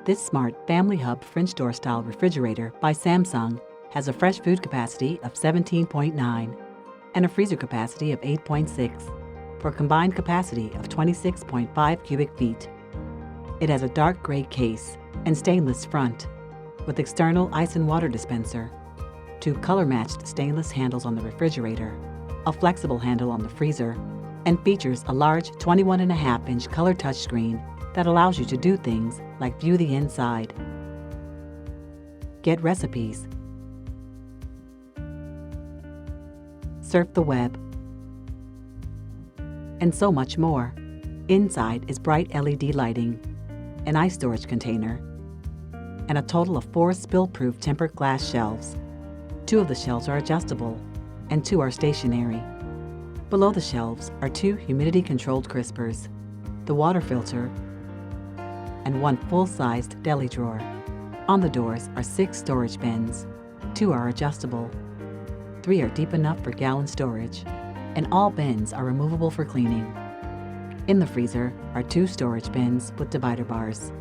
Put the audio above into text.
This smart family hub French door style refrigerator by Samsung has a fresh food capacity of 17.9 and a freezer capacity of 8.6 for a combined capacity of 26.5 cubic feet. It has a dark gray case and stainless front with external ice and water dispenser, 2 color-matched stainless handles on the refrigerator, a flexible handle on the freezer, and features a large 21.5-inch color touchscreen that allows you to do things like view the inside, get recipes, surf the web, and so much more. Inside is bright LED lighting, an ice storage container, and a total of 4 spill-proof tempered glass shelves. 2 of the shelves are adjustable, and 2 are stationary. Below the shelves are 2 humidity-controlled crispers, the water filter, and 1 full-sized deli drawer. On the doors are 6 storage bins. 2 are adjustable. 3 are deep enough for gallon storage, and all bins are removable for cleaning. In the freezer are 2 storage bins with divider bars.